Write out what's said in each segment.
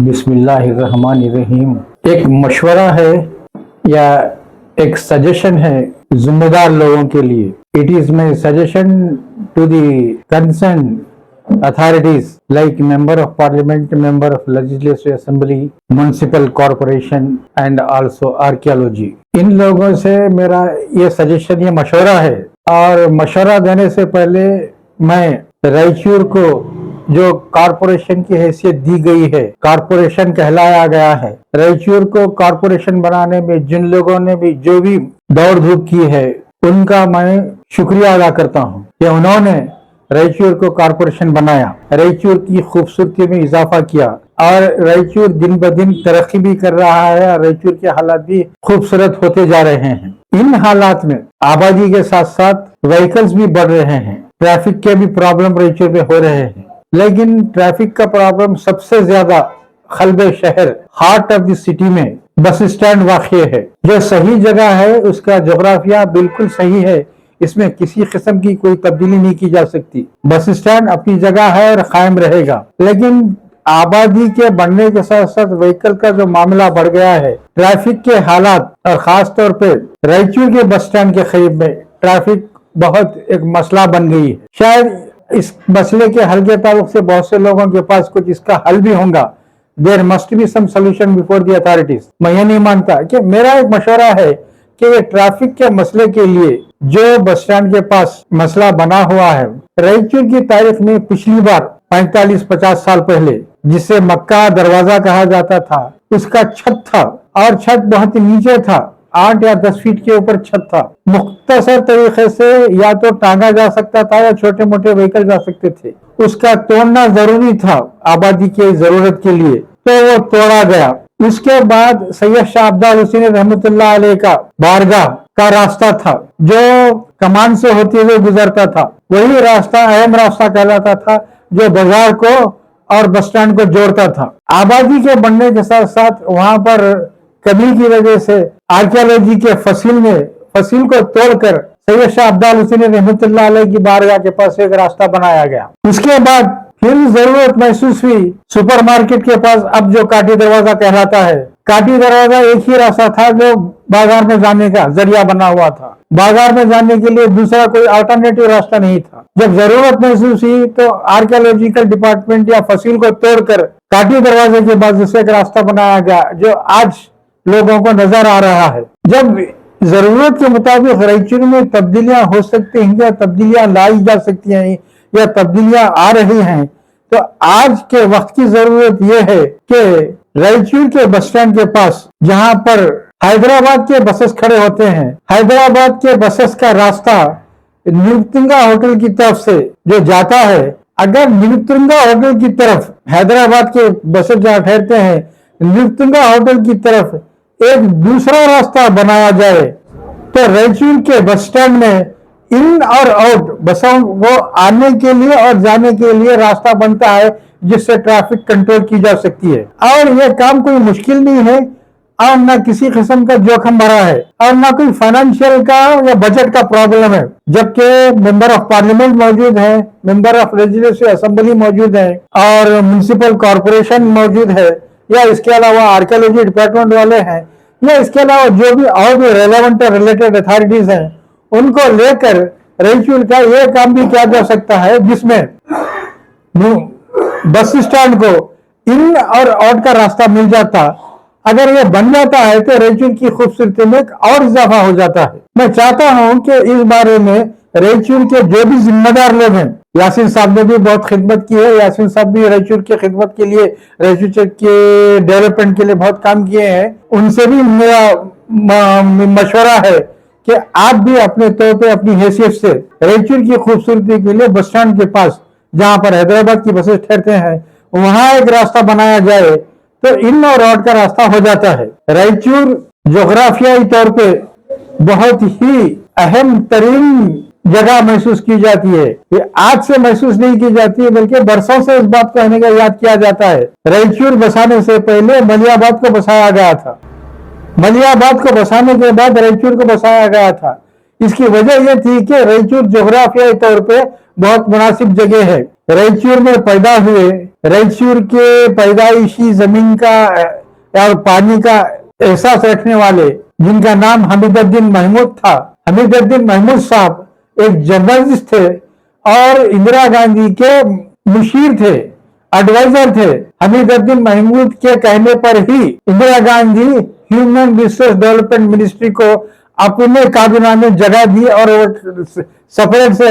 बिस्मिल्लाहिर्रहमानिर्रहीम। एक मशवरा है या एक सजेशन है जिम्मेदार लोगों के लिए। It is my suggestion to the concern authorities like member of parliament, member of legislative assembly, municipal corporation and also archaeology। इन लोगों से मेरा ये सजेशन, ये मशवरा है। और मशवरा देने से पहले मैं रायचूर को जो कॉरपोरेशन की हैसियत दी गई है, कॉरपोरेशन कहलाया गया है, रायचूर को कॉरपोरेशन बनाने में जिन लोगों ने भी जो भी दौड़ धूप की है उनका मैं शुक्रिया अदा करता हूँ कि उन्होंने रायचूर को कॉरपोरेशन बनाया, रायचूर की खूबसूरती में इजाफा किया और रायचूर दिन ब दिन तरक्की भी कर रहा है और रायचूर के हालात भी खूबसूरत होते जा रहे हैं। इन हालात में आबादी के साथ साथ व्हीकल्स भी बढ़ रहे हैं, ट्रैफिक के भी प्रॉब्लम रायचूर में हो रहे हैं। लेकिन ट्रैफिक का प्रॉब्लम सबसे ज्यादा खलबे शहर, हार्ट ऑफ द सिटी में बस स्टैंड वाक़ है, जो सही जगह है, उसका जोग्राफिया बिल्कुल सही है, इसमें किसी किस्म की कोई तब्दीली नहीं की जा सकती। बस स्टैंड अपनी जगह है और कायम रहेगा। लेकिन आबादी के बढ़ने के साथ साथ व्हीकल का जो मामला बढ़ गया है, ट्रैफिक के हालात और खास तौर पे रायचूर के बस स्टैंड के करीब में ट्रैफिक बहुत एक मसला बन गई है। शायद इस मसले के हल के ताल्लुक से बहुत से लोगों के पास कुछ इसका हल भी होगा। There must be some solution before the authorities. मैं ये नहीं मानता कि मेरा एक मशवरा है कि ये ट्रैफिक के मसले के लिए जो बस स्टैंड के पास मसला बना हुआ है, रायचूर की तारीख में पिछली बार 45-50 साल पहले जिसे मक्का दरवाजा कहा जाता था, उसका छत था और छत बहुत नीचे था, 8 या 10 फीट के ऊपर छत था। मुख्तसर तरीके से या तो टांगा जा सकता था या छोटे मोटे व्हीकल जा सकते थे। उसका तोड़ना जरूरी था आबादी की जरूरत के लिए, तो वो तोड़ा गया। उसके बाद सैयद शाह अब्दाल हुसैन रहमतुल्लाह अलैह का बारगाह का रास्ता था जो कमान से होते हुए गुजरता था। वही रास्ता अहम रास्ता कहलाता था जो बाजार को और बस स्टैंड को जोड़ता था। आबादी के बढ़ने के साथ साथ वहां पर कमी की वजह से आर्कियोलॉजी के फसील को तोड़कर सैयद शाह अब्दाल हुसैन रहमतुल्लाह अलैह की बारगाह के पास एक रास्ता बनाया गया। उसके बाद फिर जरूरत महसूस हुई सुपरमार्केट के पास, अब जो काटी दरवाजा कहलाता है, काटी दरवाजा एक ही रास्ता था जो बाजार में जाने का जरिया बना हुआ था। बाजार में जाने के लिए दूसरा कोई अल्टरनेटिव रास्ता नहीं था। जब जरूरत महसूस हुई तो आर्कियोलॉजिकल डिपार्टमेंट या फसील को तोड़कर काटी दरवाजे के बाद दूसरे एक रास्ता बनाया गया जो आज लोगों को नजर आ रहा है। जब जरूरत के मुताबिक रायचूर में तब्दीलियां हो सकती हैं या तब्दीलियां लाई जा सकती हैं या तब्दीलियां आ रही हैं, तो आज के वक्त की जरूरत यह है कि रायचूर के बस स्टैंड के पास जहां पर हैदराबाद के बसेस खड़े होते हैं, हैदराबाद के बसेस का रास्ता न्यूतिंगा होटल की तरफ से जो जाता है, अगर न्यूतिंगा होटल की तरफ हैदराबाद के बसेस जहां ठहरते हैं, न्यूतिंगा होटल की तरफ एक दूसरा रास्ता बनाया जाए तो रायचूर के बस स्टैंड में इन और आउट बसों को आने के लिए और जाने के लिए रास्ता बनता है जिससे ट्रैफिक कंट्रोल की जा सकती है। और यह काम कोई मुश्किल नहीं है और न किसी किस्म का जोखिम भरा है और न कोई फाइनेंशियल का या बजट का प्रॉब्लम है। जबकि मेंबर ऑफ पार्लियामेंट मौजूद है, मेंबर ऑफ लेजिस्लेटिव असेंबली मौजूद है और म्युनिसिपल कॉर्पोरेशन मौजूद है, या इसके अलावा आर्कियोलॉजी डिपार्टमेंट वाले हैं, या इसके अलावा जो भी और भी रेलेवेंट और रिलेटेड अथॉरिटीज हैं, उनको लेकर रायचूर का यह काम भी किया जा सकता है जिसमें बस स्टैंड को इन और आउट का रास्ता मिल जाता। अगर ये बन जाता है तो रायचूर की खूबसूरती में और इजाफा हो जाता है। मैं चाहता हूं कि इस बारे में रायचूर के जो भी जिम्मेदार लोग हैं, यासीन साहब ने भी बहुत खिदमत की है, यासीन साहब भी रायचूर की खिदमत के लिए, रायचूर के डेवलपमेंट के लिए बहुत काम किए हैं, उनसे भी मेरा मशवरा है कि आप भी अपने तौर पे अपनी हैसियत से रायचूर की खूबसूरती के लिए बस स्टैंड के पास जहां पर हैदराबाद की बसेस ठहरते हैं वहां एक रास्ता बनाया जाए तो इन और आउट का रास्ता हो जाता है। रायचूर जोग्राफियाई तौर पे बहुत ही अहम तरीन जगह महसूस की जाती है। ये आज से महसूस नहीं की जाती है बल्कि बरसों से इस बात को कहने का याद किया जाता है। रायचूर बसाने से पहले मलियाबाद को बसाया गया था, मलियाबाद को बसाने के बाद रायचूर को बसाया गया था। इसकी वजह यह थी कि रायचूर जोग्राफियाई तौर पे बहुत मुनासिब जगह है। रायचूर में पैदा हुए, रायचूर के पैदाइशी जमीन का और पानी का एहसास रखने वाले, जिनका नाम हमीदुद्दीन महमूद था। हमीदुद्दीन महमूद साहब एक जर्नलिस्ट थे और इंदिरा गांधी के मुशीर थे, एडवाइजर थे। हमीदुद्दीन महमूद के कहने पर ही Indira Gandhi human resource development ministry को अपने काबीना में जगह दी और सेपरेट से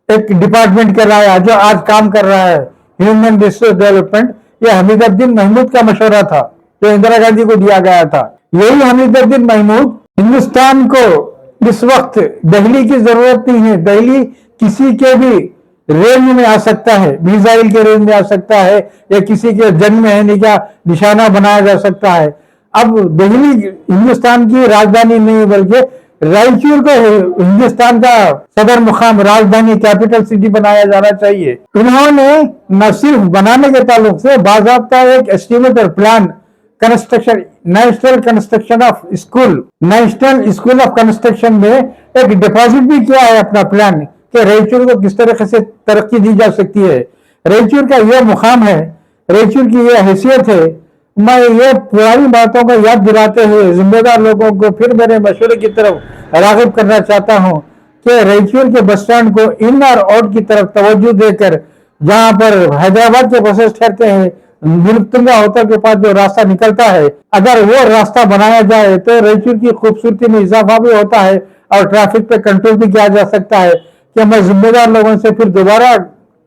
एक डिपार्टमेंट कराया जो आज काम कर रहा है, ह्यूमन रिसोर्स डेवलपमेंट। ये हमीदुद्दीन महमूद का मशवरा था जो इंदिरा गांधी को दिया गया था। यही हमीदुद्दीन महमूद हिंदुस्तान को इस वक्त दिल्ली की जरूरत नहीं है, दिल्ली किसी के भी रेंज में आ सकता है, मिसाइल के रेंज में आ सकता है या किसी के जन्म है का निशाना बनाया जा सकता है। अब दिल्ली हिंदुस्तान की राजधानी नहीं बल्कि रायचूर को हिंदुस्तान का सदर मुकाम, राजधानी, कैपिटल सिटी बनाया जाना चाहिए। इन्होंने न सिर्फ बनाने के ताल्लुक से बाकायदा एक estimated plan construction, national construction of school, national school of construction में एक डिपॉजिट भी किया है अपना प्लान कि रायचूर को किस तरह से तरक्की दी जा सकती है। रायचूर का यह मुकाम है, रायचूर की यह हैसियत है। मैं ये पुरानी बातों को याद दिलाते हुए जिम्मेदार लोगों को फिर मेरे मशवरे की तरफ राग़िब करना चाहता हूँ कि रायचूर के बस स्टैंड को इन और आउट की तरफ तवज्जो देकर, जहाँ पर हैदराबाद के बसेस ठहरते हैं, नीलतुंगा होटल के पास जो रास्ता निकलता है, अगर वो रास्ता बनाया जाए तो रायचूर की खूबसूरती में इजाफा भी होता है और ट्रैफिक पे कंट्रोल भी किया जा सकता है। कि मैं जिम्मेदार लोगों से फिर दोबारा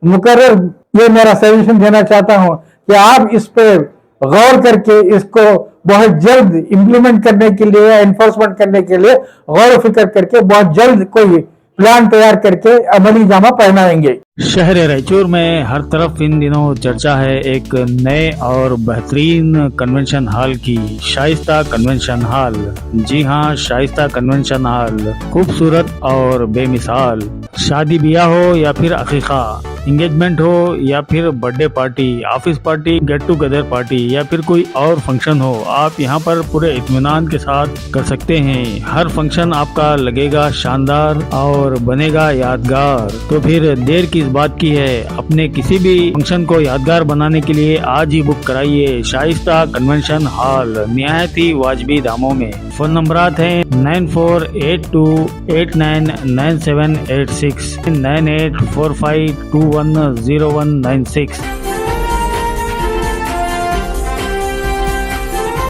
मुकर्रर ये मेरा सजेशन देना चाहता हूँ कि आप इस पे गौर करके इसको बहुत जल्द इम्प्लीमेंट करने के लिए, एनफोर्समेंट करने के लिए गौर फिक्र करके बहुत जल्द कोई प्लान तैयार करके अमली जामा पहनाएंगे। शहर रायचूर में हर तरफ इन दिनों चर्चा है एक नए और बेहतरीन कन्वेंशन हॉल की, शाइस्ता कन्वेंशन हॉल। जी हाँ, शाइस्ता कन्वेंशन हॉल खूबसूरत और बेमिसाल। शादी ब्याह हो या फिर अकीका, इंगेजमेंट हो या फिर birthday party, office party, get together party या फिर कोई और फंक्शन हो, आप यहाँ पर पूरे इत्मीनान के साथ कर सकते हैं। हर फंक्शन आपका लगेगा शानदार और बनेगा यादगार। तो फिर देर किस बात की है, अपने किसी भी फंक्शन को यादगार बनाने के लिए आज ही बुक कराइए शाइस्ता कन्वेंशन हॉल, निहायत ही वाजबी दामों में। फोन नंबरात हैं 9482899786, 9845210196।